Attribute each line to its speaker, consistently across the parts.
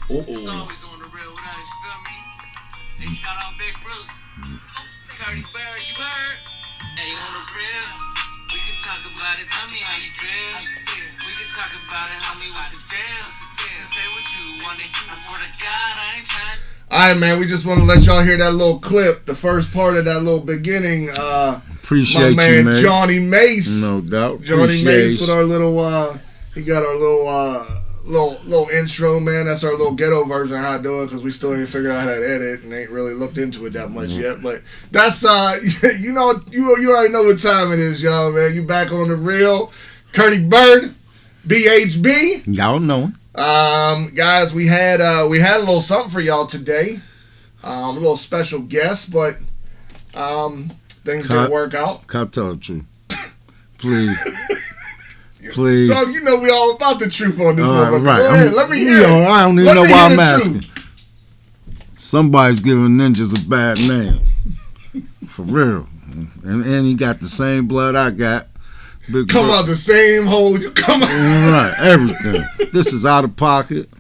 Speaker 1: It's always on the real with us, you feel me? Hey, shout out Big Bruce. Curdy Bird, you heard? Hey, on the real. We can talk about it, tell me how you feel. We can talk about it, homie, what's the deal? Say what you want to hear. I swear to God, I ain't trying. Alright, man, we just want to let y'all hear that little clip, the first part of that little beginning.
Speaker 2: Appreciate
Speaker 1: my man,
Speaker 2: you, man.
Speaker 1: Johnny Mace.
Speaker 2: No doubt.
Speaker 1: Johnny Mace with our little, he got our little intro, man. That's our little ghetto version of how to do it, because we still ain't figured out how to edit and ain't really looked into it that much yet. But that's, you already know what time it is, y'all, man. You back on the real. Curdy Bird, BHB.
Speaker 2: Y'all know.
Speaker 1: Guys, we had a little something for y'all today. A little special guest, but things didn't work out.
Speaker 2: Can I tell the truth? Please. Please.
Speaker 1: Dog, you know we all about the truth on this one.
Speaker 2: Right.
Speaker 1: Go ahead, let me hear it.
Speaker 2: I don't even know why I'm asking. Somebody's giving ninjas a bad name. For real. And he got the same blood I got.
Speaker 1: Come out the same hole. You come out.
Speaker 2: Right, everything. This is out of pocket.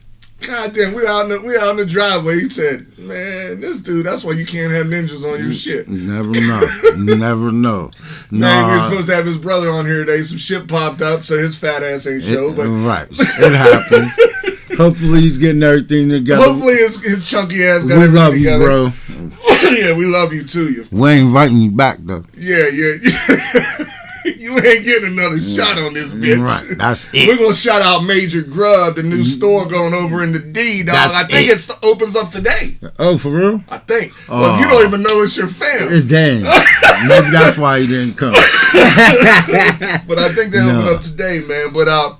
Speaker 1: God damn, we out in the driveway. He said, man, this dude, that's why you can't have ninjas on your shit.
Speaker 2: Never know. Never know.
Speaker 1: Man, he was supposed to have his brother on here today. Some shit popped up, so his fat ass ain't show. But
Speaker 2: right. It happens. Hopefully he's getting everything together.
Speaker 1: Hopefully his chunky ass got
Speaker 2: we
Speaker 1: everything
Speaker 2: love
Speaker 1: together.
Speaker 2: You, bro.
Speaker 1: Yeah, we love you too.
Speaker 2: We ain't inviting you back, though.
Speaker 1: Yeah. You ain't getting another shot on this bitch.
Speaker 2: Right, that's it.
Speaker 1: We're going to shout out Major Grub, the new store going over in the D, dog. I think it opens up today.
Speaker 2: Oh, for real?
Speaker 1: I think. Well, you don't even know it's your fam.
Speaker 2: It's dang. Maybe that's why he didn't come.
Speaker 1: But I think they open up today, man. But,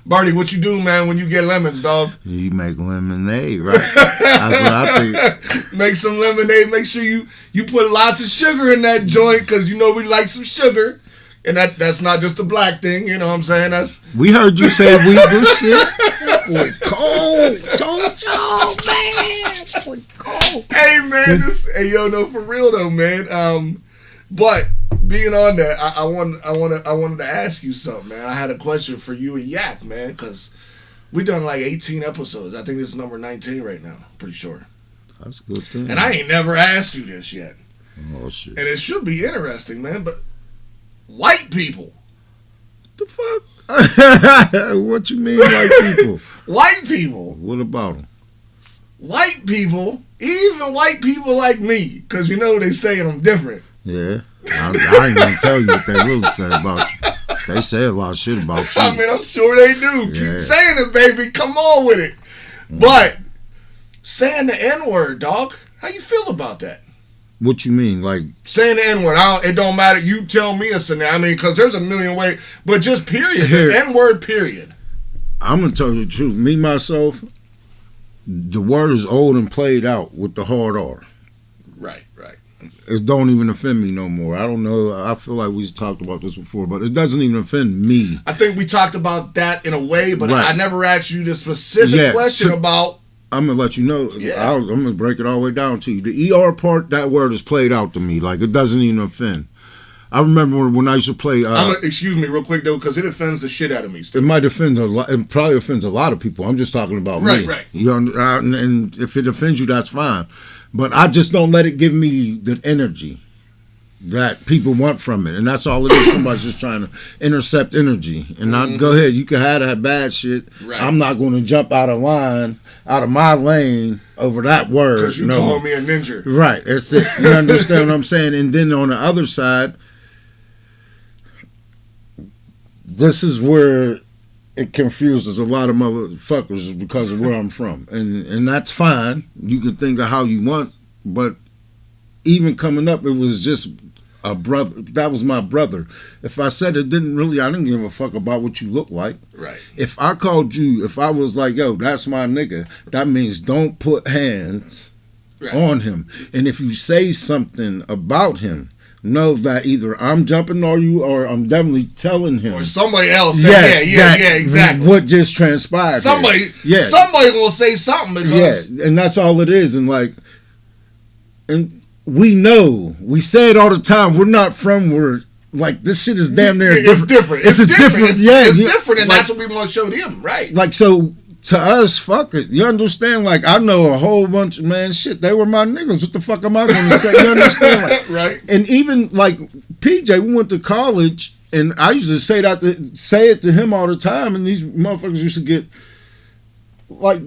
Speaker 1: Barty, what you do, man, when you get lemons, dog?
Speaker 2: You make lemonade, right? That's what I think.
Speaker 1: Make some lemonade. Make sure you put lots of sugar in that joint, because you know we like some sugar. And that's not just a black thing, you know what I'm saying?
Speaker 2: We heard you say we do shit. Boy, cold. Told y'all, man. Boy, cold.
Speaker 1: Hey, man. No, for real though, man. But being on that, I wanted to ask you something, man. I had a question for you and Yak, man, because we done like 18 episodes. I think this is number 19 right now. Pretty sure.
Speaker 2: That's a good thing.
Speaker 1: And I ain't never asked you this yet.
Speaker 2: Oh shit.
Speaker 1: And it should be interesting, man. But white people.
Speaker 2: The fuck? What you mean, white people?
Speaker 1: White people.
Speaker 2: What about them?
Speaker 1: White people, even white people like me, because you know they saying I'm different.
Speaker 2: Yeah. I ain't gonna tell you what they really say about you. They say a lot of shit about you.
Speaker 1: I mean, I'm sure they do.
Speaker 2: Yeah.
Speaker 1: Keep saying it, baby. Come on with it. But saying the N-word, dog, how you feel about that?
Speaker 2: What you mean? Like
Speaker 1: saying the N-word, it don't matter. You tell me a scenario. I mean, because there's a million ways. But just period. The N-word, period.
Speaker 2: I'm going to tell you the truth. Me, myself, the word is old and played out with the hard R.
Speaker 1: Right.
Speaker 2: It don't even offend me no more. I don't know. I feel like we talked about this before, but it doesn't even offend me.
Speaker 1: I think we talked about that in a way, but I never asked you the specific question about...
Speaker 2: I'm going to let you know. Yeah. I'm going to break it all the way down to you. The ER part, that word is played out to me. Like, it doesn't even offend. I remember when I used to play...
Speaker 1: excuse me real quick, though, because it offends the shit out of me. Still.
Speaker 2: It might offend a lot. It probably offends a lot of people. I'm just talking about me.
Speaker 1: Right.
Speaker 2: You know, and if it offends you, that's fine. But I just don't let it give me the energy that people want from it. And that's all it is. Somebody's just trying to intercept energy. And go ahead. You can have that bad shit. Right. I'm not going to jump out of line, out of my lane over that word.
Speaker 1: Because you call me a ninja.
Speaker 2: Right. That's it. You understand what I'm saying? And then on the other side, this is where it confuses a lot of motherfuckers because of where I'm from. And that's fine. You can think of how you want. But even coming up, it was just a brother. That was my brother. If I said it, I didn't give a fuck about what you look like.
Speaker 1: Right.
Speaker 2: If I called you, if I was like, yo, that's my nigga, that means don't put hands on him. And if you say something about him, know that either I'm jumping on you or I'm definitely telling him.
Speaker 1: Or somebody else.
Speaker 2: Yeah,
Speaker 1: exactly.
Speaker 2: What just transpired.
Speaker 1: Somebody will say something. Because
Speaker 2: and that's all it is. And we know, we say it all the time, we're not from where, like, this shit is damn near different.
Speaker 1: It's different.
Speaker 2: It's different.
Speaker 1: It's different, and like, that's what we want to show them, right?
Speaker 2: Like, so to us, fuck it. You understand? Like, I know a whole bunch of, man, shit, they were my niggas. What the fuck am I going to say? You understand? Like,
Speaker 3: right.
Speaker 2: And even, like, PJ, we went to college, and I used to say it to him all the time, and these motherfuckers used to get, like,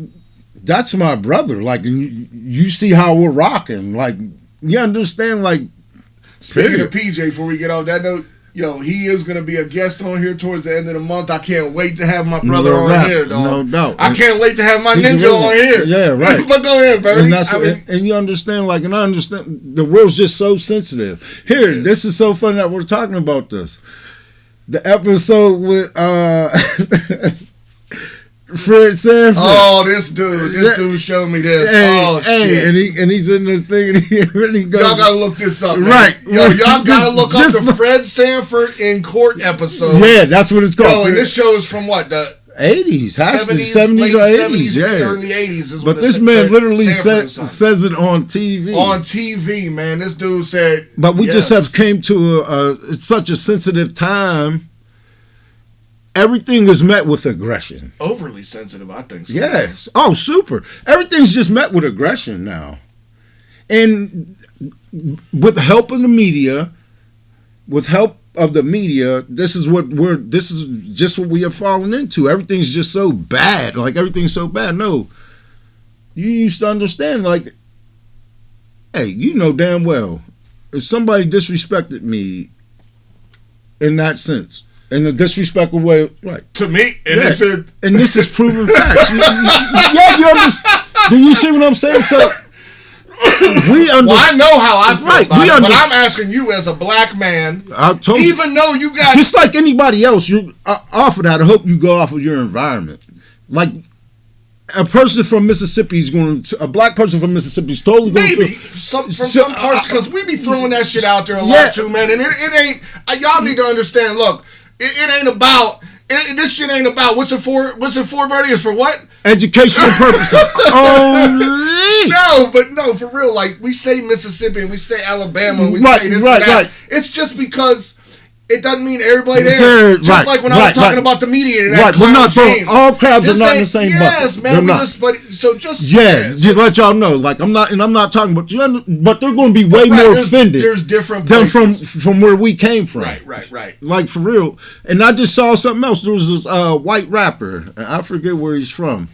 Speaker 2: that's my brother. Like, you see how we're rocking. Like, you understand? Like,
Speaker 3: speaking of PJ, before we get off that note, yo, he is going to be a guest on here towards the end of the month. I can't wait to have my brother on here, dog.
Speaker 2: No doubt.
Speaker 3: I can't wait to have my ninja on here.
Speaker 2: Yeah, right.
Speaker 3: But go ahead, Bernie.
Speaker 2: And you understand, like, and I understand, the world's just so sensitive. Here, this is so funny that we're talking about this. The episode with Fred Sanford.
Speaker 3: Oh, this dude showed me this. Shit.
Speaker 2: And he's in the thing, and he goes,
Speaker 3: y'all gotta look this up, man.
Speaker 2: Right?
Speaker 3: Yo, y'all gotta look up the Fred Sanford in court episode.
Speaker 2: Yeah, that's what it's called.
Speaker 3: Yo, and this show is from what, the
Speaker 2: 80s,
Speaker 3: 70s
Speaker 2: or 80s, yeah,
Speaker 3: early 80s. Is
Speaker 2: but
Speaker 3: when
Speaker 2: this man literally says it on TV.
Speaker 3: On TV, man, this dude said.
Speaker 2: But we just have came to such a sensitive time. Everything is met with aggression.
Speaker 3: Overly sensitive, I think so.
Speaker 2: Yes. Oh, super. Everything's just met with aggression now. And with the help of the media, this is just what we have fallen into. Everything's just so bad. Like, everything's so bad. No. You used to understand, like, hey, you know damn well, if somebody disrespected me in that sense, in a disrespectful way, right?
Speaker 3: To me, and
Speaker 2: this is proven facts. You understand? Do you see what I'm saying? So we understand.
Speaker 3: Well, I know how I feel about it, but I'm asking you as a black man.
Speaker 2: I told you,
Speaker 3: even though you got
Speaker 2: just like anybody else, you off of that. I hope you go off of your environment. Like, a person from Mississippi is a black person from Mississippi is totally going to
Speaker 3: from some parts, because we be throwing that shit out there a lot too, man. And it ain't. Y'all need to understand. Look. It ain't about this shit. Ain't about what's it for, Bernie? It's for what?
Speaker 2: Educational purposes only.
Speaker 3: No, for real. Like, we say Mississippi and we say Alabama and we say this and that. Right. It's just because it doesn't mean everybody there. Just like when I was talking about the media and that
Speaker 2: we're not
Speaker 3: James.
Speaker 2: All crabs are not in the same bucket.
Speaker 3: Yes, man.
Speaker 2: Just let y'all know. Like, I'm not talking about you, but they're going to be way more offended.
Speaker 3: There's different
Speaker 2: places than from where we came from.
Speaker 3: Right.
Speaker 2: Like, for real. And I just saw something else. There was this white rapper, and I forget where he's from,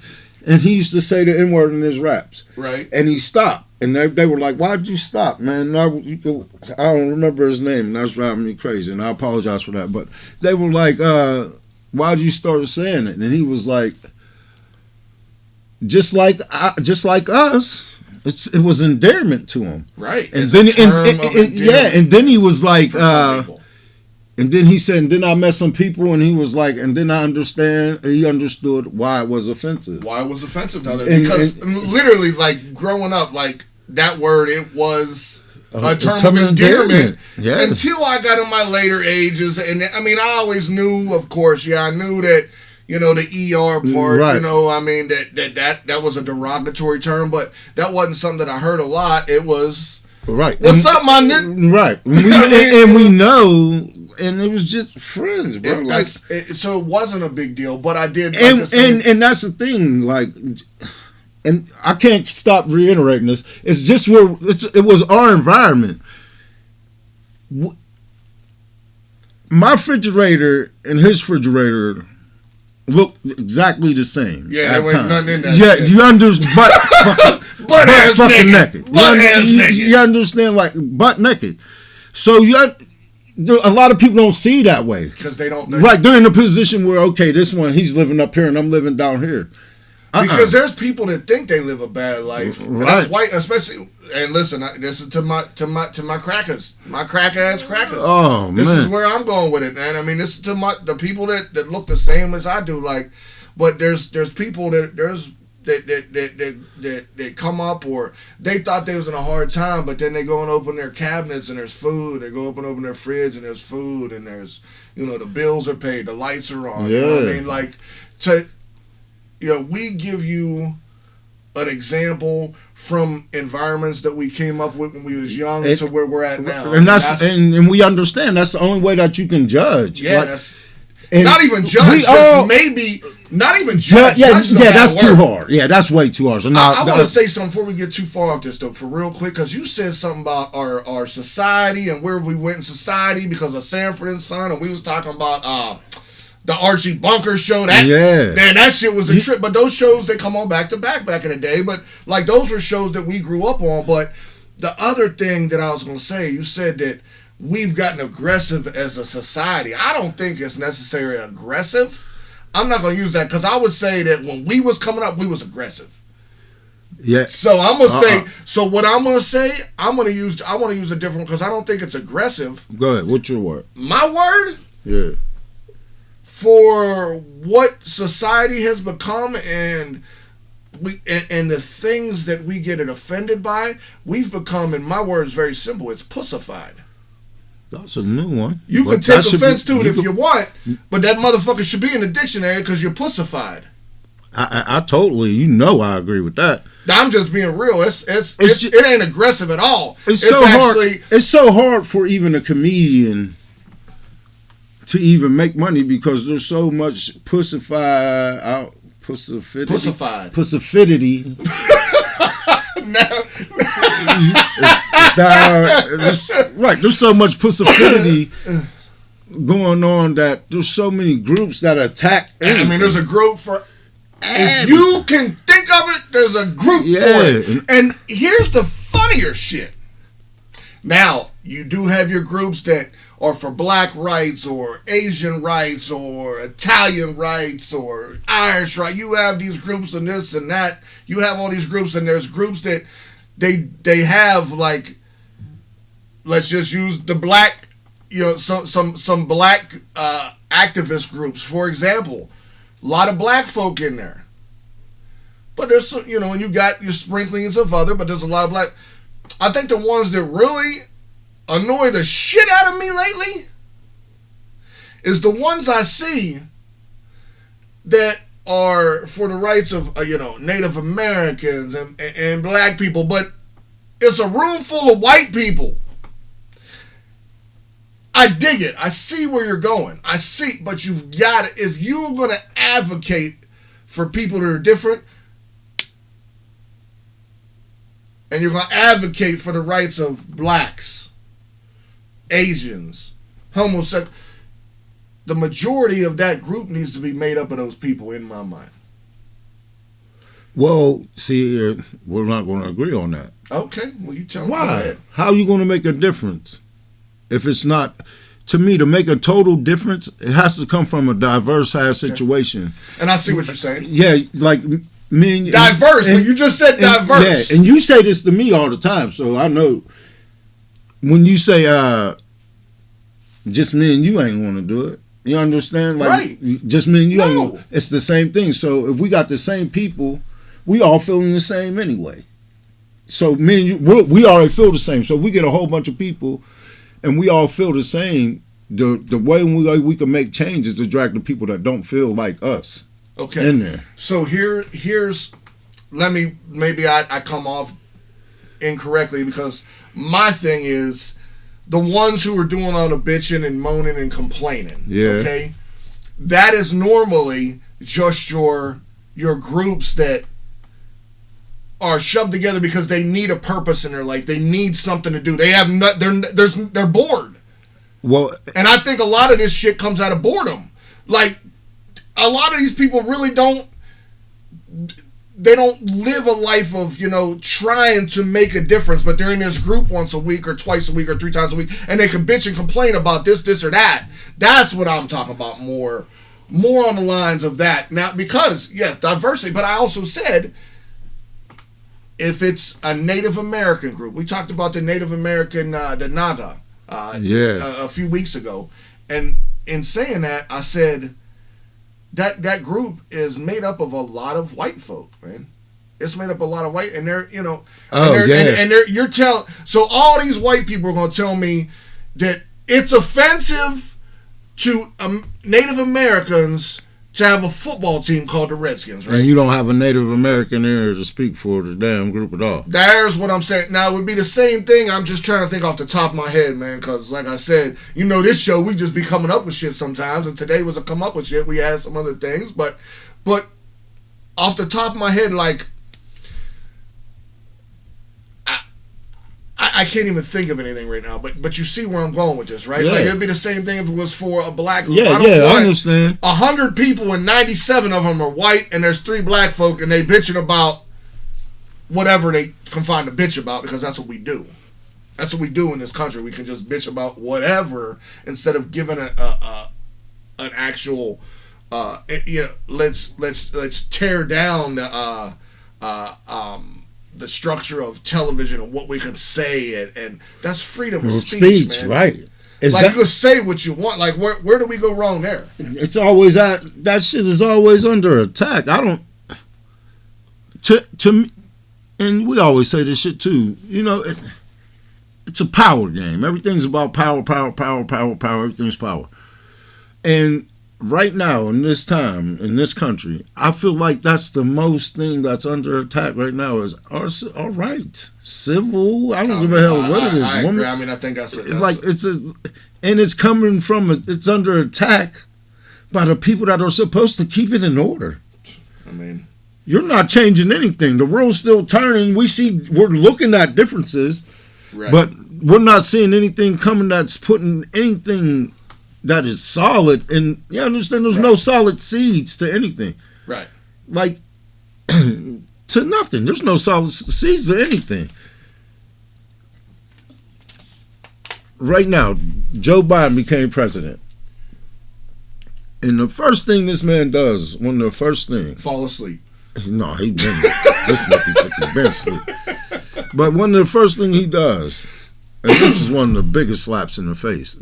Speaker 2: and he used to say the N-word in his raps.
Speaker 3: Right.
Speaker 2: And he stopped. And they were like, "Why'd you stop, man?" I don't remember his name, and that's driving me crazy. And I apologize for that. But they were like, "Why'd you start saying it?" And he was like, "Just like us." It was endearment to him,
Speaker 3: right?
Speaker 2: And then and then he was like, and then he said, and then I met some people, and he was like, and then he understood why it was offensive.
Speaker 3: Why it was offensive to others. Because literally, like, growing up, like, that word, it was a term of endearment. Yeah. Until I got in my later ages. And, I mean, I always knew, of course, I knew that, you know, the ER part, right. You know, I mean, that was a derogatory term, but that wasn't something that I heard a lot. It was,
Speaker 2: right.
Speaker 3: What's up, my nigga?
Speaker 2: Right. And we know... And it was just friends, bro.
Speaker 3: So it wasn't a big deal, but I did.
Speaker 2: And that's the thing, like, and I can't stop reiterating this. It's just it was our environment. My refrigerator and his refrigerator looked exactly the same.
Speaker 3: Yeah, there wasn't nothing in that.
Speaker 2: Yeah,
Speaker 3: shit.
Speaker 2: you understand, butt
Speaker 3: ass
Speaker 2: fucking naked.
Speaker 3: Butt ass naked.
Speaker 2: You understand, like, butt naked. So a lot of people don't see that way
Speaker 3: because they don't.
Speaker 2: Right, they're in a position where, okay, this one, he's living up here and I'm living down here.
Speaker 3: Because there's people that think they live a bad life, right? As white, especially. And listen, this is to my crackers, my crack ass crackers.
Speaker 2: Oh,
Speaker 3: this is where I'm going with it, man. I mean, this is to the people that look the same as I do, like. But there's people that come up, or they thought they was in a hard time, but then they go and open their cabinets and there's food. They go open their fridge and there's food, and there's, you know, the bills are paid, the lights are on.
Speaker 2: Yeah.
Speaker 3: You know what I mean? Like, we give you an example from environments that we came up with when we was young to where we're at now.
Speaker 2: And and we understand that's the only way that you can judge.
Speaker 3: Yeah,
Speaker 2: like,
Speaker 3: not even judge, maybe not even judge.
Speaker 2: Yeah, that's too hard. Yeah, that's way too hard. So now,
Speaker 3: I want to say something before we get too far off this, though, for real quick, because you said something about our society and where we went in society because of Sanford and Son, and we was talking about the Archie Bunker show. That shit was a trip. But those shows, they come on back to back in the day. But like those were shows that we grew up on. But the other thing that I was going to say, you said that we've gotten aggressive as a society. I don't think it's necessarily aggressive. I'm not going to use that because I would say that when we was coming up, we was aggressive.
Speaker 2: Yeah.
Speaker 3: So I'm going to say, so what I'm going to say, I want to use a different one because I don't think it's aggressive.
Speaker 2: Go ahead. What's your word?
Speaker 3: My word?
Speaker 2: Yeah.
Speaker 3: For what society has become and the things that we get offended by, we've become, and my word is very simple, it's pussified.
Speaker 2: That's a new one.
Speaker 3: You can take offense to it if you want, but that motherfucker should be in the dictionary because you're pussified.
Speaker 2: I totally, I agree with that.
Speaker 3: I'm just being real. It ain't aggressive at all.
Speaker 2: It's so hard for even a comedian to even make money because there's so much pussified. Right, there's so much pussifidity going on that there's so many groups that attack.
Speaker 3: I mean, there's a group for. If you can think of it, there's a group for it. And here's the funnier shit. Now, you do have your groups that are for black rights or Asian rights or Italian rights or Irish rights. You have these groups and this and that. You have all these groups, and there's groups that they have, like, let's just use the black, some black activist groups, for example. A lot of black folk in there. But there's some, and you got your sprinklings of other, but there's a lot of black. I think the ones that really annoy the shit out of me lately is the ones I see that are for the rights of, Native Americans and black people, but it's a room full of white people. I dig it. I see where you're going. I see, but you've got to, if you're going to advocate for people that are different, and you're going to advocate for the rights of blacks, Asians, homosexuals, the majority of that group needs to be made up of those people, in my mind.
Speaker 2: Well, see, we're not going to agree on that.
Speaker 3: Okay, well, you tell me.
Speaker 2: Why? How are you going to make a difference? If it's not, to me, to make a total difference, it has to come from a diverse ass situation.
Speaker 3: And I see what you're saying.
Speaker 2: Yeah, like me and
Speaker 3: diverse. When you just said diverse.
Speaker 2: Yeah, and you say this to me all the time, so I know. When you say just me and you ain't want to do it, you understand? Like,
Speaker 3: right.
Speaker 2: Just me and you ain't. It's the same thing. So if we got the same people, we all feeling the same anyway. So me and you, we already feel the same. So if we get a whole bunch of people and we all feel the same, the way we can make changes to drag the people that don't feel like us in there.
Speaker 3: So here's maybe I come off incorrectly because my thing is the ones who are doing all the bitching and moaning and complaining.
Speaker 2: Yeah.
Speaker 3: Okay. That is normally just your groups that are shoved together because they need a purpose in their life. They need something to do. They have they're bored.
Speaker 2: Well,
Speaker 3: and I think a lot of this shit comes out of boredom. Like, a lot of these people really don't live a life of, trying to make a difference, but they're in this group once a week or twice a week or 3 times a week, and they can bitch and complain about this or that. That's what I'm talking about more on the lines of that. Now, because, yes, diversity, but I also said, if it's a Native American group, we talked about the Native American, the Naga, a few weeks ago, and in saying that, I said that group is made up of a lot of white folk, man. It's made up of a lot of white, and they're, you're telling, so all these white people are going to tell me that it's offensive to Native Americans to have a football team called the Redskins, right?
Speaker 2: And you don't have a Native American there to speak for the damn group at all.
Speaker 3: There's what I'm saying. Now, it would be the same thing. I'm just trying to think off the top of my head, man, because like I said, this show, we just be coming up with shit sometimes, and today was a come up with shit. We had some other things, but off the top of my head, like, I can't even think of anything right now, but you see where I'm going with this, right?
Speaker 2: Yeah.
Speaker 3: Like, it'd be the same thing if it was for a black group.
Speaker 2: I understand.
Speaker 3: 100 people and 97 of them are white, and there's 3 black folk, and they bitching about whatever they can find to bitch about, because that's what we do. That's what we do in this country. We can just bitch about whatever instead of giving an actual, let's tear down the structure of television and what we can say, and that's freedom of speech, man.
Speaker 2: Right?
Speaker 3: You can say what you want. Like, where do we go wrong there?
Speaker 2: It's always that shit is always under attack. I don't. To me, and we always say this shit too. It's a power game. Everything's about power. Everything's power. And right now, in this time, in this country, I feel like that's the most thing that's under attack right now is our rights. Civil, I don't give a hell what it is.
Speaker 3: I agree. I mean, I think that's
Speaker 2: and it's coming from, it's under attack by the people that are supposed to keep it in order.
Speaker 3: I mean,
Speaker 2: you're not changing anything. The world's still turning. We're looking at differences,
Speaker 3: right,
Speaker 2: but we're not seeing anything coming that's putting anything that is solid, and you understand there's no solid seeds to anything.
Speaker 3: Right.
Speaker 2: Like, to nothing. There's no solid seeds to anything. Right now, Joe Biden became president. And the first thing this man does, one of the first things.
Speaker 3: Fall asleep.
Speaker 2: No, he been, this nigga fucking been asleep. But one of the first things he does, and this is one of the biggest slaps in the face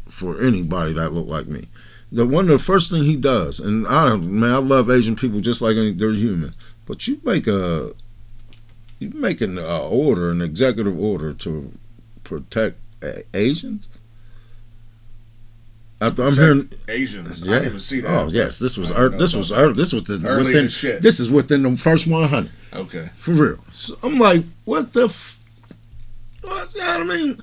Speaker 2: for anybody that look like me. One of the first thing he does, and I love Asian people just like they're human, but you make an order, an executive order to protect Asians. I'm hearing
Speaker 3: Asians.
Speaker 2: Yeah.
Speaker 3: I didn't even see that.
Speaker 2: Oh yes, this was within
Speaker 3: shit.
Speaker 2: This was within the first 100.
Speaker 3: Okay,
Speaker 2: for real. So I'm like, what the? What? You know what I mean?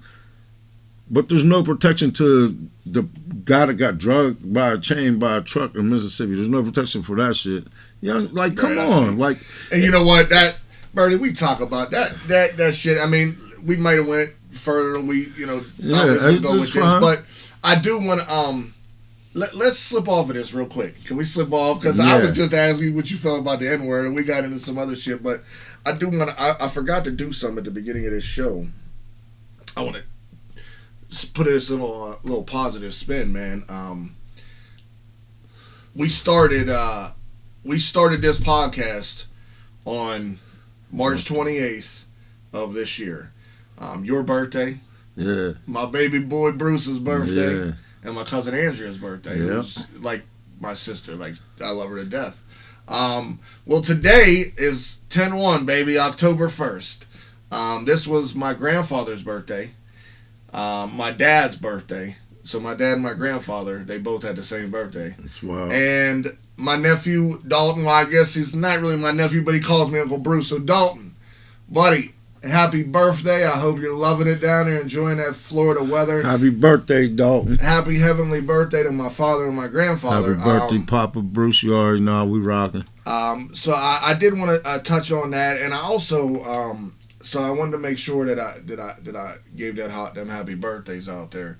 Speaker 2: But there's no protection to the guy that got drugged by a chain by a truck in Mississippi. There's no protection for that shit. Like, come on, like.
Speaker 3: And you know what, that Bernie, we talk about that shit. I mean, we might have went further than we, thought we was go with this, but I do want to let's slip off of this real quick. Can we slip off? Because I was just asking you what you felt about the N-word, and we got into some other shit. But I do want to. I forgot to do something at the beginning of this show. I want to put it as a little positive spin, man. We started this podcast on March 28th of this year. Your birthday, my baby boy Bruce's birthday, and my cousin Andrea's birthday. Yeah. Who's like my sister. Like, I love her to death. Well, today is 10/1, baby, October 1st. This was my grandfather's birthday. My dad's birthday. So my dad and my grandfather, they both had the same birthday.
Speaker 2: That's wild.
Speaker 3: And my nephew, Dalton, well, I guess he's not really my nephew, but he calls me Uncle Bruce. So Dalton, buddy, happy birthday. I hope you're loving it down there, enjoying that Florida weather.
Speaker 2: Happy birthday, Dalton.
Speaker 3: Happy heavenly birthday to my father and my grandfather.
Speaker 2: Happy birthday, Papa Bruce. You already know we rocking.
Speaker 3: So I did want to touch on that, and I also... So I wanted to make sure that I gave them happy birthdays out there,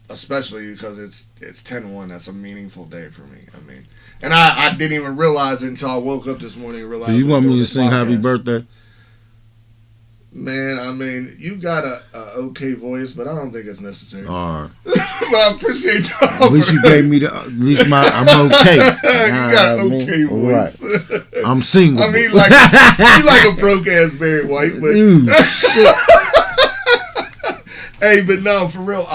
Speaker 3: especially because it's 10/1. That's a meaningful day for me. I mean, and I didn't even realize it until I woke up this morning and realized.
Speaker 2: So you want me to sing happy birthday?
Speaker 3: Man, I mean, you got a okay voice, but I don't think it's necessary.
Speaker 2: All right.
Speaker 3: But I appreciate that.
Speaker 2: At least you gave me I'm okay.
Speaker 3: You got okay voice.
Speaker 2: Right. I'm single.
Speaker 3: I mean, like, you like a broke ass Barry White, but
Speaker 2: shit.
Speaker 3: Hey, but no, for real.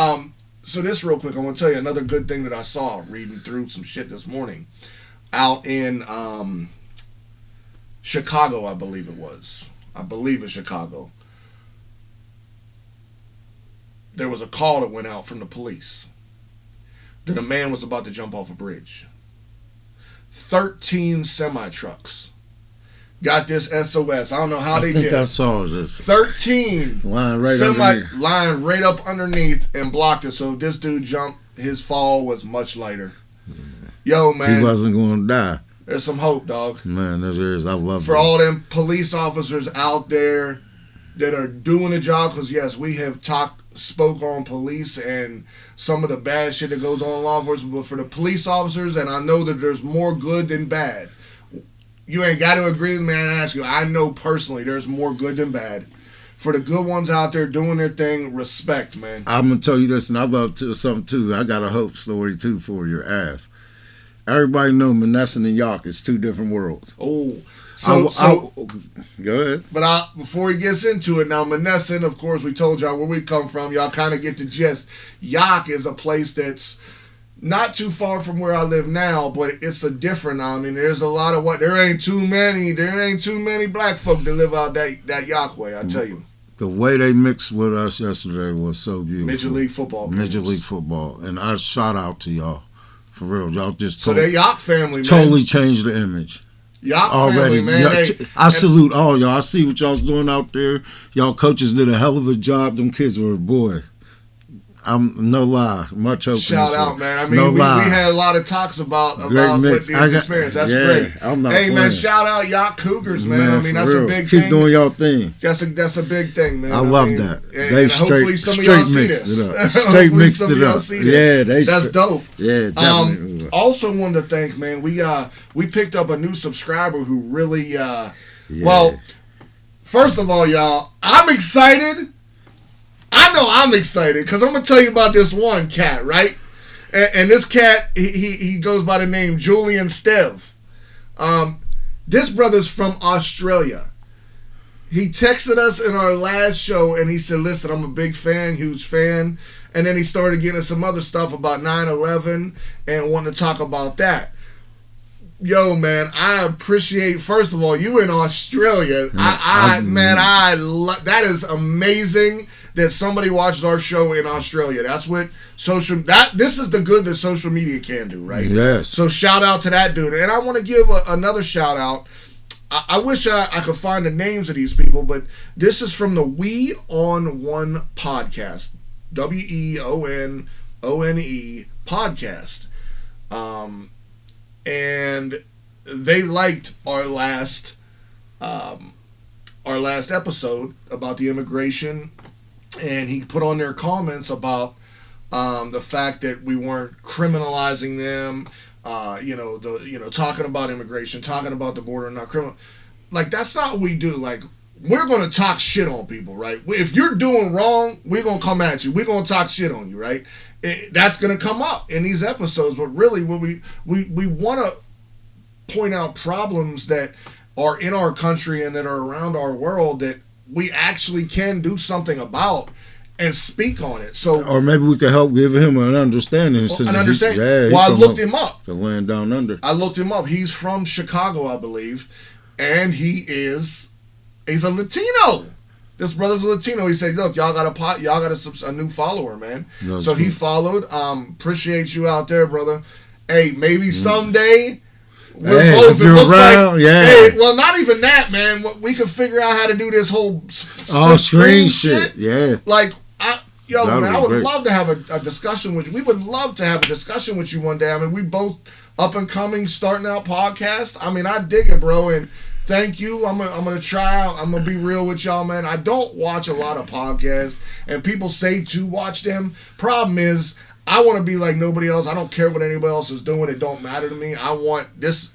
Speaker 3: So this real quick, I want to tell you another good thing that I saw reading through some shit this morning, out in Chicago, I believe it was. I believe it's Chicago. There was a call that went out from the police that a man was about to jump off a bridge. 13 semi-trucks got this SOS. I don't know how they did.
Speaker 2: I saw this.
Speaker 3: 13
Speaker 2: lying
Speaker 3: right up underneath and blocked it. So if this dude jumped, his fall was much lighter. Yo, man.
Speaker 2: He wasn't going to die.
Speaker 3: There's some hope, dog.
Speaker 2: Man, there is. I love it.
Speaker 3: For all them police officers out there that are doing the job, because yes, we have spoke on police and some of the bad shit that goes on in law enforcement, but for the police officers, and I know that there's more good than bad. You ain't got to agree with me, and I ask you, I know personally there's more good than bad. For the good ones out there doing their thing, respect, man.
Speaker 2: I'm going to tell you this, and I love something too. I got a hope story too for your ass. Everybody know Menneson and York is two different worlds.
Speaker 3: Oh,
Speaker 2: so go ahead.
Speaker 3: But before he gets into it, now Menneson, of course, we told y'all where we come from. Y'all kind of get the gist. York is a place that's not too far from where I live now, but it's a different. I mean, there's a lot of there ain't too many black folk that live out that York way. I tell you.
Speaker 2: The way they mixed with us yesterday was so beautiful.
Speaker 3: Major League Football,
Speaker 2: and I shout out to y'all. For real, y'all just
Speaker 3: they're York family, man.
Speaker 2: Totally changed the image.
Speaker 3: York family, man.
Speaker 2: I salute all y'all. I see what y'all's doing out there. Y'all coaches did a hell of a job. Them kids were, boy, I'm no lie. Much hope.
Speaker 3: Shout out, man. I mean, we had a lot of talks about what this experience. That's great.
Speaker 2: I'm not
Speaker 3: playing. Man, shout out York Cougars, man. I mean, that's a big thing.
Speaker 2: Keep doing y'all thing.
Speaker 3: That's a big thing, man.
Speaker 2: I love that.
Speaker 3: They straight mixed
Speaker 2: it up. Straight mixed it up. Yeah,
Speaker 3: that's dope.
Speaker 2: Yeah, definitely.
Speaker 3: Also wanted to thank, man. We picked up a new subscriber who really well. First of all, y'all, I'm excited. I know I'm excited because I'm going to tell you about this one cat, right? And this cat, he goes by the name Julian Stev. This brother's from Australia. He texted us in our last show and he said, listen, I'm a big fan, huge fan. And then he started getting some other stuff about 9/11 and wanting to talk about that. Yo, man, I appreciate, first of all, you in Australia. That is amazing that somebody watches our show in Australia. That's what this is the good that social media can do, right?
Speaker 2: Yes.
Speaker 3: So shout out to that dude. And I want to give another shout out. I wish I could find the names of these people, but this is from the We on One podcast. WEONONE podcast. And they liked our last episode about the immigration, and he put on their comments about the fact that we weren't criminalizing them, talking about immigration, talking about the border, not criminal. Like, that's not what we do. Like, we're going to talk shit on people, right? If you're doing wrong, we're going to come at you. We're going to talk shit on you, right? That's going to come up in these episodes. But really, what we want to point out problems that are in our country and that are around our world that we actually can do something about and speak on it. So,
Speaker 2: or maybe we could help give him an understanding.
Speaker 3: Well, I looked him up.
Speaker 2: The land down under.
Speaker 3: I looked him up. He's from Chicago, I believe, and he's a Latino. This brother's a Latino. He said, "Look, y'all got a new follower, man."
Speaker 2: That's
Speaker 3: so
Speaker 2: cool.
Speaker 3: He followed. Appreciate you out there, brother. Hey, maybe someday. We're both,
Speaker 2: if you're around,
Speaker 3: hey, well, not even that, man. We could figure out how to do this whole
Speaker 2: screen shit. Yeah.
Speaker 3: Like, I would love to have a discussion with you. We would love to have a discussion with you one day. I mean, we both up and coming, starting out podcast. I mean, I dig it, bro. And thank you. I'm gonna try out. I'm gonna be real with y'all, man. I don't watch a lot of podcasts, and people say to watch them. Problem is, I want to be like nobody else. I don't care what anybody else is doing. It don't matter to me. I want this,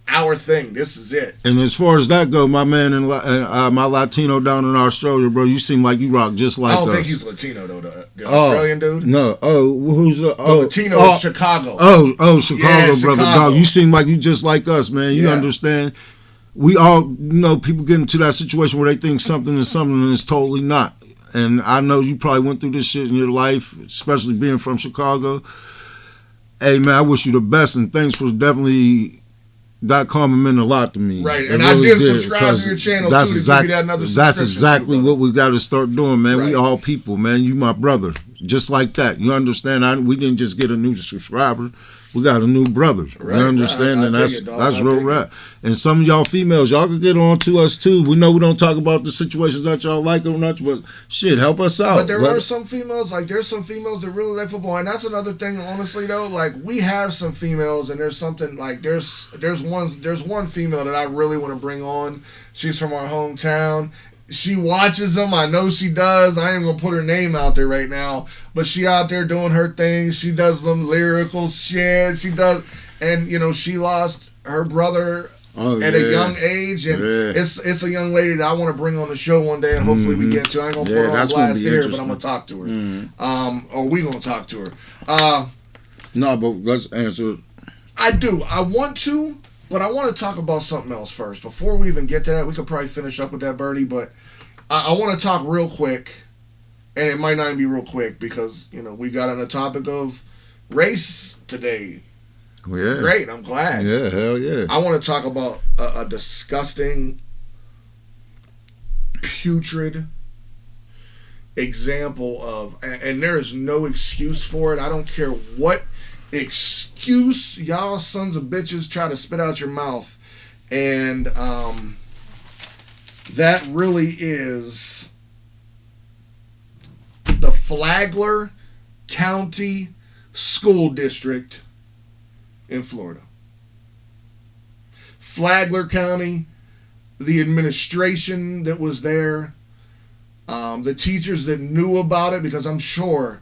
Speaker 3: our thing. This is it.
Speaker 2: And as far as that go, my man and my Latino down in Australia, bro, you seem like you rock just like us.
Speaker 3: I don't think he's Latino, though, the Australian dude.
Speaker 2: No. Who's the
Speaker 3: Latino is Chicago.
Speaker 2: Chicago, yeah, brother. Dog, you seem like you just like us, man. You understand? We all people get into that situation where they think something is something and it's totally not. And I know you probably went through this shit in your life, especially being from Chicago. Hey, man, I wish you the best, and thanks for definitely that comment meant a lot to me.
Speaker 3: Right, and really I did subscribe to your channel, too, to give you that another subscription.
Speaker 2: That's exactly what we got to start doing, man. Right. We all people, man. You my brother. just like that. You understand? We didn't just get a new subscriber. We got a new brother. Right, you understand? And that's real rap. And some of y'all females, y'all can get on to us too. We know we don't talk about the situations that y'all like or not, but shit, help us out.
Speaker 3: But there are some females, like there's some females that really like football, and that's another thing. Honestly, though, like we have some females, and there's something like there's one female that I really want to bring on. She's from our hometown. She watches them. I know she does. I ain't gonna put her name out there right now, but she out there doing her thing. She does them lyrical shit. She does, and she lost her brother at a young age, and it's a young lady that I want to bring on the show one day, and hopefully we get to. I ain't gonna put her on blast here, but I'm gonna talk to her. Or we gonna talk to her.
Speaker 2: No, but let's answer it.
Speaker 3: I do. I want to. But I want to talk about something else first. Before we even get to that, we could probably finish up with that, Birdie. But I want to talk real quick, and it might not even be real quick because, we got on the topic of race today.
Speaker 2: Yeah.
Speaker 3: Great, I'm glad.
Speaker 2: Yeah, hell yeah.
Speaker 3: I want to talk about a disgusting, putrid example of, and there is no excuse for it. I don't care what excuse y'all sons of bitches try to spit out your mouth, and that really is the Flagler County School District in Florida. Flagler County, the administration that was there, the teachers that knew about it, because I'm sure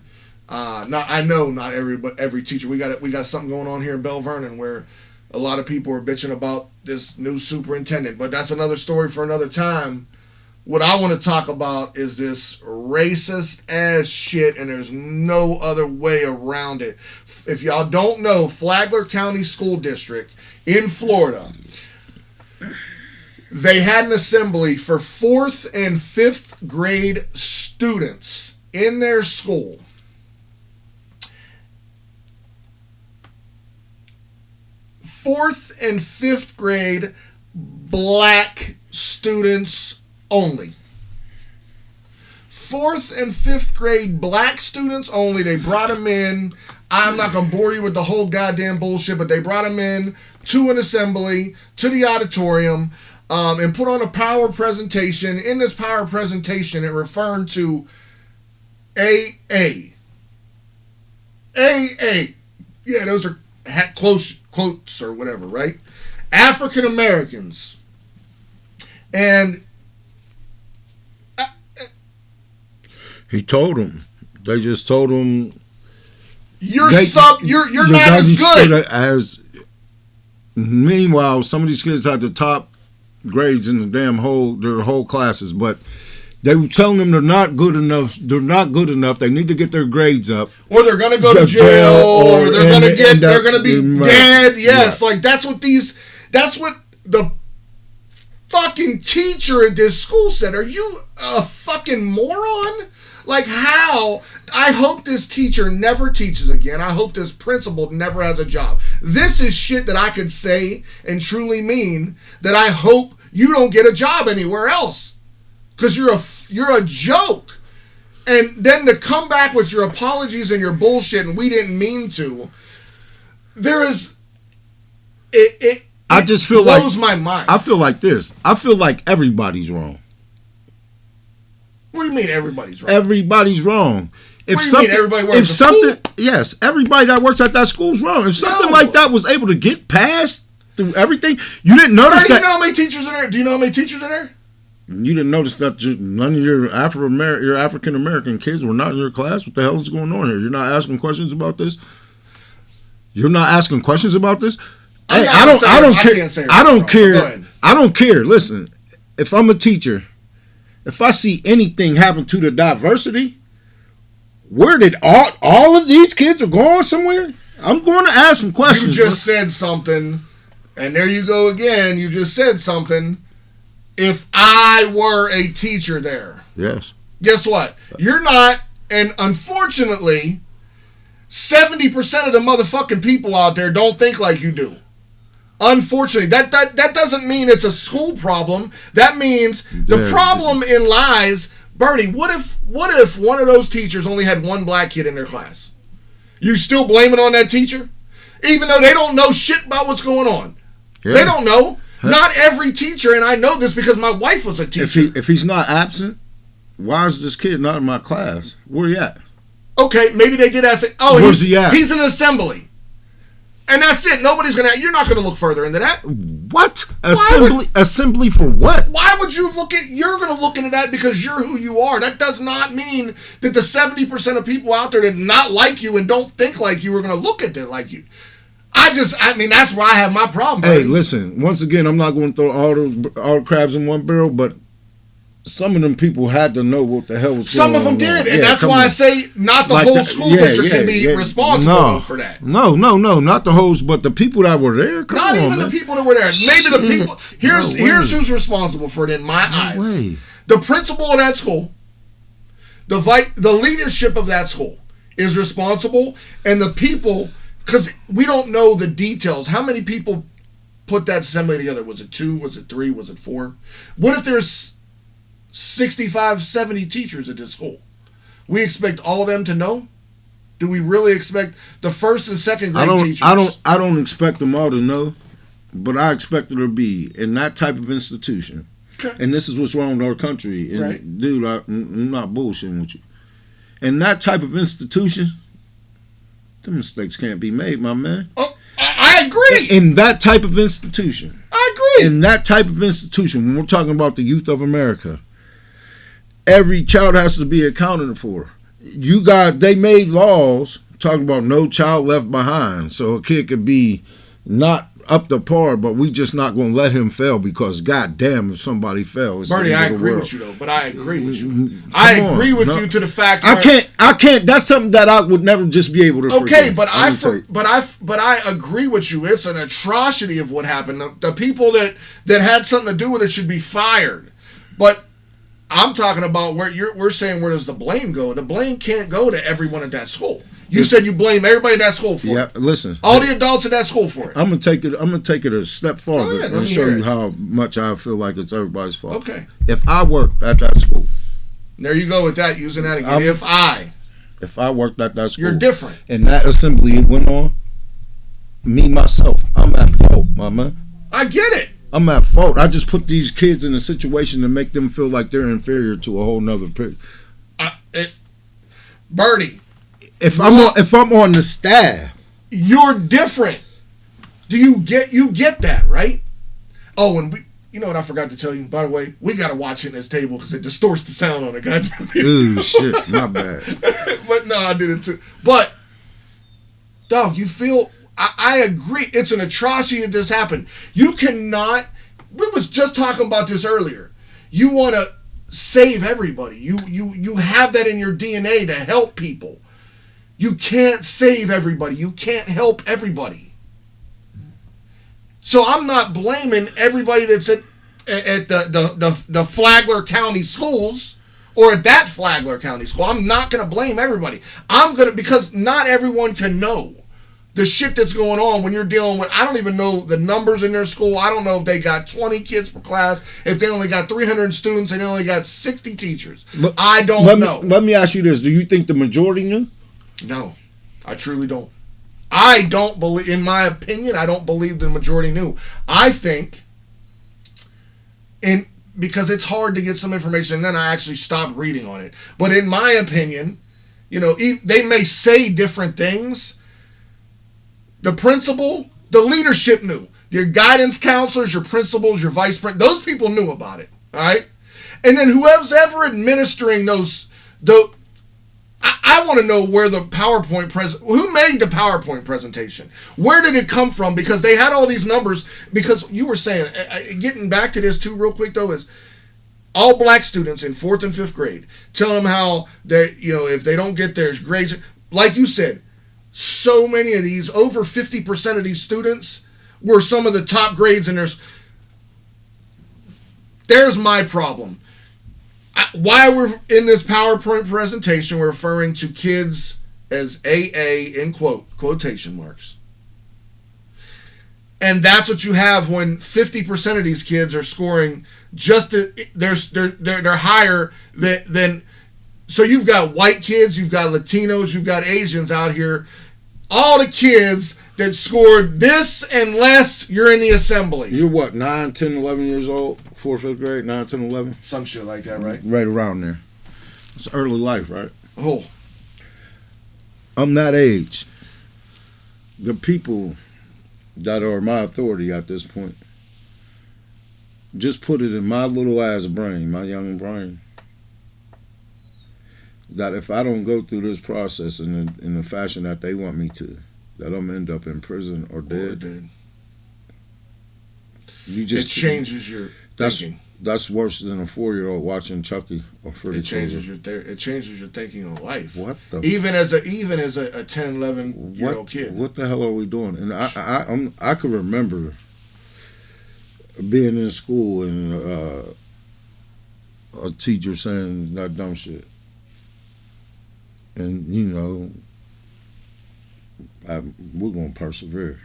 Speaker 3: I know not every teacher. We got something going on here in Bell Vernon where a lot of people are bitching about this new superintendent, but that's another story for another time. What I want to talk about is this racist ass shit, and there's no other way around it. If y'all don't know, Flagler County School District in Florida, they had an assembly for 4th and 5th grade students in their school. 4th and 5th grade black students only. 4th and 5th grade black students only. They brought them in. I'm not going to bore you with the whole goddamn bullshit, but they brought them in to an assembly, to the auditorium, and put on a power presentation. In this power presentation, it referred to AA. AA. Yeah, those are quotes or whatever, right? African Americans. And
Speaker 2: he told them. They just told him
Speaker 3: you're not as good
Speaker 2: as. Meanwhile, some of these kids had the top grades in their whole classes, but they were telling them they're not good enough. They're not good enough. They need to get their grades up,
Speaker 3: or they're gonna go to jail, or they're gonna be dead. Yes, right. Like that's what the fucking teacher at this school said. Are you a fucking moron? Like how? I hope this teacher never teaches again. I hope this principal never has a job. This is shit that I could say and truly mean that I hope you don't get a job anywhere else. Because you're a joke. And then to come back with your apologies and your bullshit and we didn't mean to, there is... It
Speaker 2: I just feel
Speaker 3: blows my mind.
Speaker 2: I feel like this. I feel like everybody's wrong.
Speaker 3: What do you mean everybody's wrong?
Speaker 2: Everybody's wrong.
Speaker 3: What do you mean everybody works at school?
Speaker 2: Yes, everybody that works at that school's wrong. If something like that was able to get past through everything, you didn't notice that.
Speaker 3: Do you know how many teachers are there? Do you know how many teachers are there?
Speaker 2: You didn't notice that none of your African American kids were not in your class? What the hell is going on here? You're not asking questions about this? You're not asking questions about this? Hey, I don't care. I don't care. Listen, if I'm a teacher, if I see anything happen to the diversity, where did all of these kids are going somewhere? I'm going to ask some questions.
Speaker 3: You just said something, and there you go again. You just said something. If I were a teacher there.
Speaker 2: Yes.
Speaker 3: Guess what? You're not, and unfortunately, 70% of the motherfucking people out there don't think like you do. Unfortunately, that doesn't mean it's a school problem. That means the problem lies Bernie, what if one of those teachers only had one black kid in their class? You still blame it on that teacher? Even though they don't know shit about what's going on. Yeah. They don't know. Huh? Not every teacher, and I know this because my wife was a teacher.
Speaker 2: If he's not absent, why is this kid not in my class? Where he at?
Speaker 3: Okay, maybe they did ask. Oh, where's he at? He's in assembly. And that's it. Nobody's gonna. You're not gonna look further into that.
Speaker 2: What assembly for what?
Speaker 3: Why would you look at? You're gonna look into that because you're who you are. That does not mean that the 70% of people out there that not like you and don't think like you are gonna look at it like you. I mean, that's where I have my problem.
Speaker 2: Hey, listen. Once again, I'm not going to throw all the crabs in one barrel, but some of them people had to know what the hell was going on.
Speaker 3: Some of them did, and that's why I say not the whole school district can be responsible for that.
Speaker 2: No, not the whole, but the people that were there.
Speaker 3: Not even the people that were there. Maybe the people. Here's who's responsible for it in my eyes. The principal of that school, the leadership of that school is responsible, and the people, because we don't know the details. How many people put that assembly together? Was it 2? Was it 3? Was it 4? What if there's 65, 70 teachers at this school? We expect all of them to know? Do we really expect the first and second grade teachers?
Speaker 2: I don't expect them all to know, but I expect them to be in that type of institution. Okay. And this is what's wrong with our country. And right. Dude, I'm not bullshitting with you. In that type of institution, the mistakes can't be made, my man.
Speaker 3: Oh, I agree.
Speaker 2: In that type of institution.
Speaker 3: I agree.
Speaker 2: In that type of institution, when we're talking about the youth of America, every child has to be accounted for. They made laws talking about no child left behind. So a kid could be not up to par, but we just not going to let him fail because goddamn if somebody fails.
Speaker 3: Bernie, I agree with you though, but I agree with you. I agree with you to the fact
Speaker 2: I can't that's something that I would never just be able to
Speaker 3: forgive. But I agree with you. It's an atrocity of what happened. The people that had something to do with it should be fired. But I'm talking about we're saying where does the blame go? The blame can't go to everyone at that school. You said you blame everybody at that school for it. Yeah,
Speaker 2: listen.
Speaker 3: All the adults at that school for it.
Speaker 2: I'm gonna take it a step farther and show you how much I feel like it's everybody's fault.
Speaker 3: Okay.
Speaker 2: If I worked at that school.
Speaker 3: There you go with that, using that again. If
Speaker 2: I worked at that school.
Speaker 3: You're different.
Speaker 2: And that assembly went on, me myself, I'm at fault, my man.
Speaker 3: I get it.
Speaker 2: I'm at fault. I just put these kids in a situation to make them feel like they're inferior to a whole nother period.
Speaker 3: Bernie.
Speaker 2: If I'm on the staff,
Speaker 3: you're different. Do you get that, right? Oh, and you know what I forgot to tell you? By the way, we gotta watch Hitting This Table because it distorts the sound on it. Goddamn.
Speaker 2: Ooh, shit, my bad.
Speaker 3: But no, I did it too. But dog, you feel? I agree. It's an atrocity that this happened. You cannot. We was just talking about this earlier. You want to save everybody. You have that in your DNA to help people. You can't save everybody. You can't help everybody. So I'm not blaming everybody that's at the Flagler County schools or at that Flagler County school. I'm not going to blame everybody. Because not everyone can know the shit that's going on when you're dealing with, I don't even know the numbers in their school. I don't know if they got 20 kids per class, if they only got 300 students and they only got 60 teachers. I don't know.
Speaker 2: Let me ask you this. Do you think the majority knew?
Speaker 3: No, I truly don't. I don't believe, in my opinion, I don't believe the majority knew. I think, because it's hard to get some information, and then I actually stopped reading on it. But in my opinion, they may say different things. The principal, the leadership knew. Your guidance counselors, your principals, your vice principals, those people knew about it. All right? And then whoever's ever administering I want to know where the PowerPoint who made the PowerPoint presentation? Where did it come from? Because they had all these numbers. Because you were saying, getting back to this too real quick though, is all black students in 4th and 5th grade, telling them how they, if they don't get their grades, like you said, so many of these, over 50% of these students were some of the top grades in there's my problem. Why we're in this PowerPoint presentation, we're referring to kids as AA in quotation marks. And that's what you have when 50% of these kids are scoring they're higher than. So you've got white kids, you've got Latinos, you've got Asians out here. All the kids that scored this and less, you're in the assembly.
Speaker 2: You're what, 9, 10, 11 years old? 4th, 5th grade, 9, 10, 11?
Speaker 3: Some shit like that, right?
Speaker 2: Right around there. It's early life, right?
Speaker 3: Oh.
Speaker 2: I'm that age. The people that are my authority at this point, just put it in my little ass brain, my young brain, that if I don't go through this process in the fashion that they want me to, that I'm end up in prison or dead. You just
Speaker 3: it changes your thinking.
Speaker 2: That's worse than a 4-year-old watching Chucky or Freddy.
Speaker 3: It changes your thinking on life.
Speaker 2: What the?
Speaker 3: Even as a 10, 11 year old kid.
Speaker 2: What the hell are we doing? And I can remember being in school and a teacher saying that dumb shit. And, you know, we're going to persevere.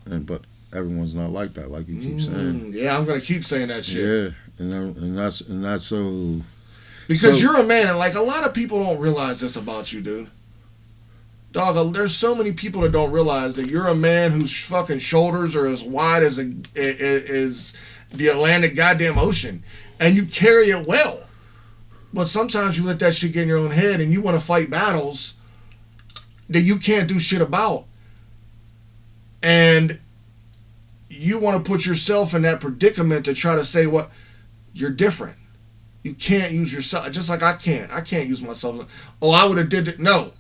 Speaker 2: But everyone's not like that, like you keep saying.
Speaker 3: Yeah, I'm going to keep saying that shit.
Speaker 2: Yeah, and that's so...
Speaker 3: Because you're a man, and, like, a lot of people don't realize this about you, dude. Dog, there's so many people that don't realize that you're a man whose fucking shoulders are as wide as the Atlantic goddamn Ocean. And you carry it well. But sometimes you let that shit get in your own head and you want to fight battles that you can't do shit about. And you want to put yourself in that predicament to try to say, what, you're different. You can't use yourself, just like I can't. I can't use myself. Oh, I would have did it. No.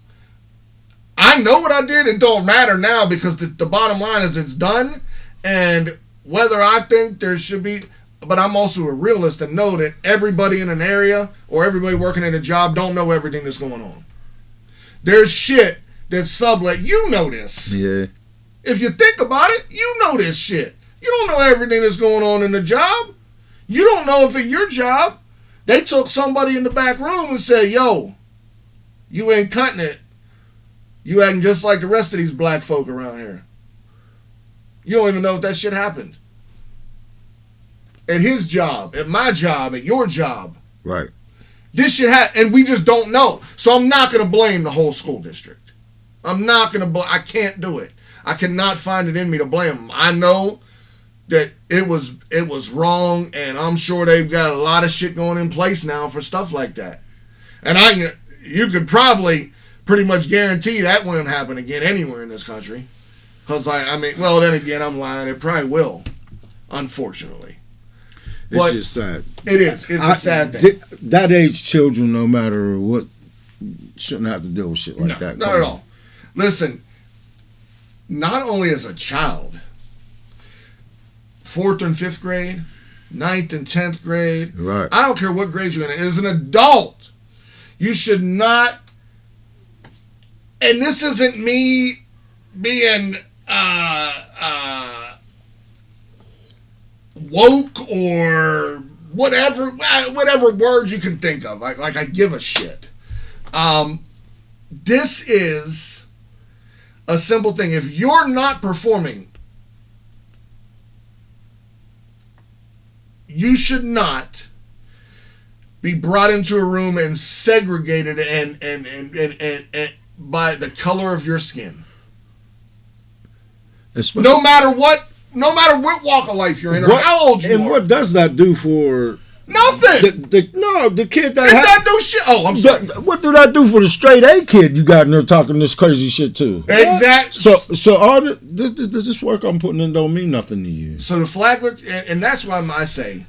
Speaker 3: I know what I did. It don't matter now because the bottom line is it's done. And whether I think there should be... But I'm also a realist and know that everybody in an area or everybody working at a job don't know everything that's going on. There's shit that's sublet. You know this.
Speaker 2: Yeah.
Speaker 3: If you think about it, you know this shit. You don't know everything that's going on in the job. You don't know if at your job, they took somebody in the back room and said, yo, you ain't cutting it. You acting just like the rest of these black folk around here. You don't even know if that shit happened. At his job, at my job, at your job.
Speaker 2: Right.
Speaker 3: This shit and we just don't know. So I'm not going to blame the whole school district. I'm not going to I can't do it. I cannot find it in me to blame them. I know that it was wrong, and I'm sure they've got a lot of shit going in place now for stuff like that. And you could probably pretty much guarantee that won't happen again anywhere in this country. Because, well, then again, I'm lying. It probably will, unfortunately.
Speaker 2: It's just sad.
Speaker 3: It is. It's a sad thing.
Speaker 2: That age children, no matter what, shouldn't have to deal with shit like that.
Speaker 3: Not at all. Listen, not only as a child, 4th and 5th grade, 9th and 10th grade,
Speaker 2: right.
Speaker 3: I don't care what grade you're in. As an adult, you should not, and this isn't me being woke or whatever words you can think of. Like I give a shit. This is a simple thing. If you're not performing, you should not be brought into a room and segregated and by the color of your skin. No matter what walk of life you're in or how old you are.
Speaker 2: And what does that do for...
Speaker 3: Nothing.
Speaker 2: The kid that...
Speaker 3: That do shit. Oh, I'm sorry.
Speaker 2: What do that do for the straight A kid you got in there talking this crazy shit to?
Speaker 3: Exactly.
Speaker 2: So all this work I'm putting in don't mean nothing to you.
Speaker 3: So the Flagler... And that's why I say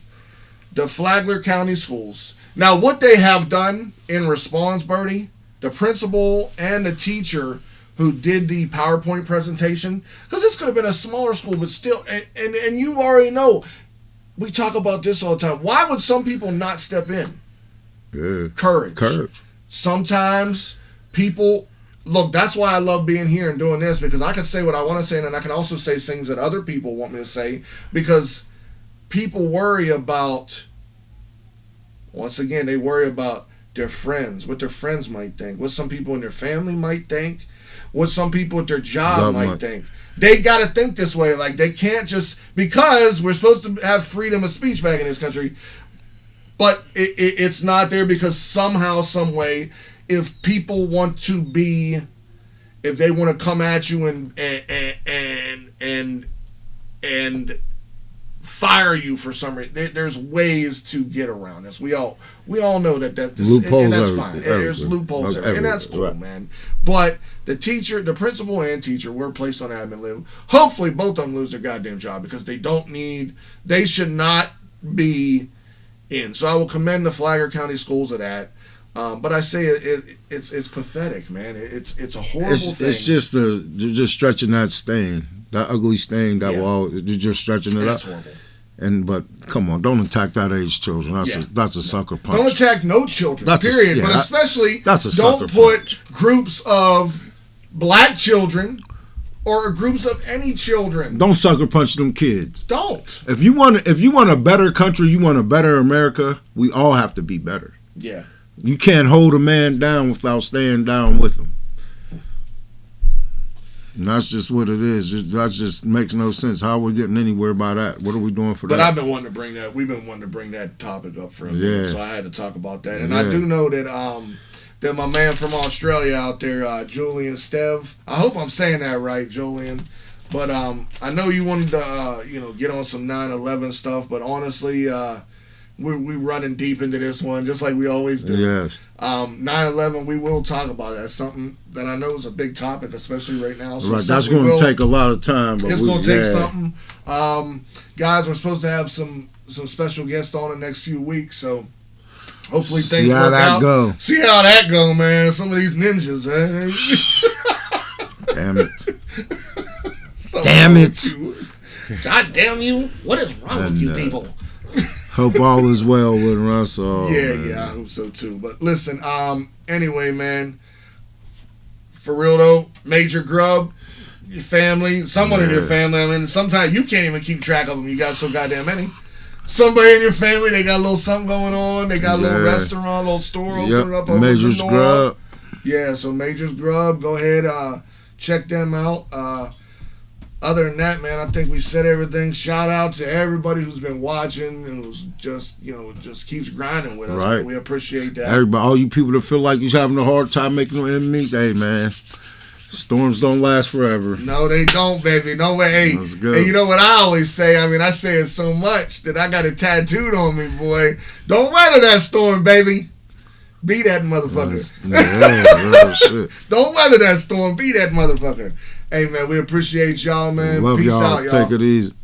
Speaker 3: the Flagler County Schools... Now, what they have done in response, Bertie, the principal and the teacher who did the PowerPoint presentation, because this could have been a smaller school, but still, and you already know, we talk about this all the time. Why would some people not step in?
Speaker 2: Yeah.
Speaker 3: Courage. Sometimes people, look, that's why I love being here and doing this, because I can say what I want to say, and then I can also say things that other people want me to say, because people worry about, once again, they worry about their friends, what their friends might think, what some people in their family might think, what some people at their job might think. They got to think this way. Like, they can't just, because we're supposed to have freedom of speech back in this country, but it's not there because somehow, some way, if people want to be, if they want to come at you and fire you for some reason, there's ways to get around this. We all know that
Speaker 2: loopholes,
Speaker 3: and that's fine. There's loopholes, and that's cool, right, man. But the principal and teacher were placed on admin leave. Hopefully, both of them lose their goddamn job because they should not be in. So I will commend the Flagler County Schools of that. But I say it's pathetic, man. It's a horrible thing. It's just
Speaker 2: you're just stretching that stain. That ugly stain that wall, you're just stretching it up.
Speaker 3: That's horrible.
Speaker 2: But come on, don't attack that age children. That's a sucker punch.
Speaker 3: Don't attack no children. Period. But especially don't put groups of black children or groups of any children.
Speaker 2: Don't sucker punch them kids.
Speaker 3: Don't.
Speaker 2: If you want a better country, you want a better America, we all have to be better.
Speaker 3: Yeah.
Speaker 2: You can't hold a man down without staying down with him. And that's just what it is. That just makes no sense. How are we getting anywhere by that? What are we doing for that?
Speaker 3: But I've been wanting to bring that. We've been wanting to bring that topic up for a minute, so I had to talk about that. And I do know that my man from Australia out there, Julian Stev. I hope I'm saying that right, Julian. But I know you wanted to get on some 9/11 stuff. But honestly, we running deep into this one, just like we always do.
Speaker 2: Yes.
Speaker 3: 9/11, we will talk about that. That's something that I know is a big topic, especially right now. So
Speaker 2: right, that's going to take a lot of time. But
Speaker 3: it's going to take something. Guys, we're supposed to have some special guests on the next few weeks, so hopefully things work out. See how that go, man. Some of these ninjas,
Speaker 2: Damn it. Damn it.
Speaker 3: God damn you. What is wrong with you people?
Speaker 2: Hope all is well with Russell.
Speaker 3: Yeah, I hope so too. But listen, anyway, man, for real though, Major Grub, your family, someone in your family. I mean, sometimes you can't even keep track of them. You got so goddamn many. Somebody in your family, they got a little something going on. They got a little restaurant, a little store opening up over
Speaker 2: Major's
Speaker 3: the north.
Speaker 2: Grub.
Speaker 3: Yeah, so Major's Grub. Go ahead, check them out. Other than that, man, I think we said everything. Shout out to everybody who's been watching and who's just keeps grinding with us. Right. We appreciate that.
Speaker 2: Everybody, all you people that feel like you're having a hard time making no ends meet, hey, man, storms don't last forever.
Speaker 3: No, they don't, baby. No way. Let's go. And you know what I always say? I mean, I say it so much that I got it tattooed on me, boy. Don't weather that storm, baby. Be that motherfucker.
Speaker 2: Shit.
Speaker 3: Don't weather that storm. Be that motherfucker. Hey, man, we appreciate y'all, man.
Speaker 2: Love
Speaker 3: Peace
Speaker 2: y'all.
Speaker 3: out, y'all.
Speaker 2: Take it easy.